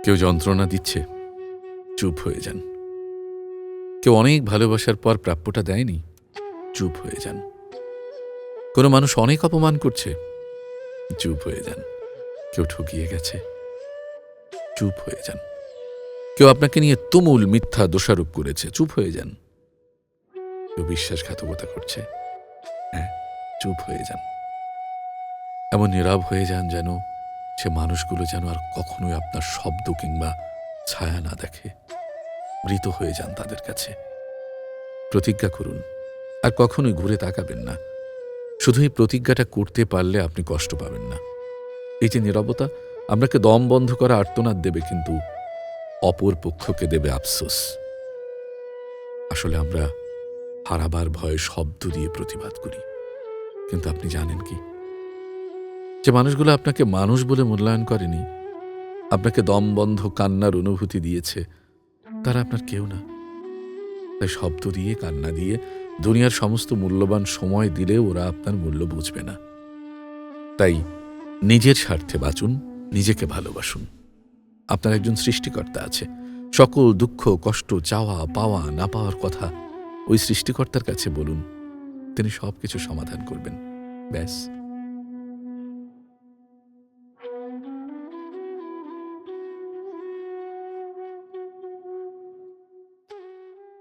কেউ যন্ত্রণা দিচ্ছে, চুপ হয়ে যান। কেউ অনেক ভালোবাসার পর প্রাপ্যটা দেয়নি, চুপ হয়ে যান। কোনো মানুষ অনেক অপমান করছে, চুপ হয়ে যান। কেউ ঠকিয়ে গেছে, চুপ হয়ে যান। কেউ আপনাকে নিয়ে তুমুল মিথ্যা দোষারোপ করেছে, চুপ হয়ে যান। কেউ বিশ্বাসঘাতকতা করছে, হ্যাঁ, চুপ হয়ে যান। এমন নীরব হয়ে যান যেন সে মানুষগুলো যেন আর কখনোই আপনার শব্দ কিংবা ছায়া না দেখে। মৃত হয়ে যান তাদের কাছে। প্রতিজ্ঞা করুন, আর কখনোই ঘুরে তাকাবেন না। শুধু এই প্রতিজ্ঞাটা করতে পারলে আপনি কষ্ট পাবেন না। এই যে নীরবতা আপনাকে দম বন্ধ করা আর্তনাদ দেবে, কিন্তু অপর পক্ষকে দেবে আফসোস। আসলে আমরা হারাবার ভয়ে শব্দ দিয়ে প্রতিবাদ করি, কিন্তু আপনি জানেন কি, যে মানুষগুলো আপনাকে মানুষ বলে মূল্যায়ন করেনি, আপনাকে দমবন্ধ কান্নার অনুভূতি দিয়েছে, তারা আপনার কেউ না। তাই শব্দ দিয়ে, কান্না দিয়ে, দুনিয়ার সমস্ত মূল্যবান সময় দিলেও ওরা আপনার মূল্য বুঝবে না। তাই নিজের স্বার্থে বাঁচুন, নিজেকে ভালোবাসুন। আপনার একজন সৃষ্টিকর্তা আছে। সকল দুঃখ, কষ্ট, চাওয়া পাওয়া না পাওয়ার কথা ওই সৃষ্টিকর্তার কাছে বলুন, তিনি সবকিছু সমাধান করবেন। ব্যাস।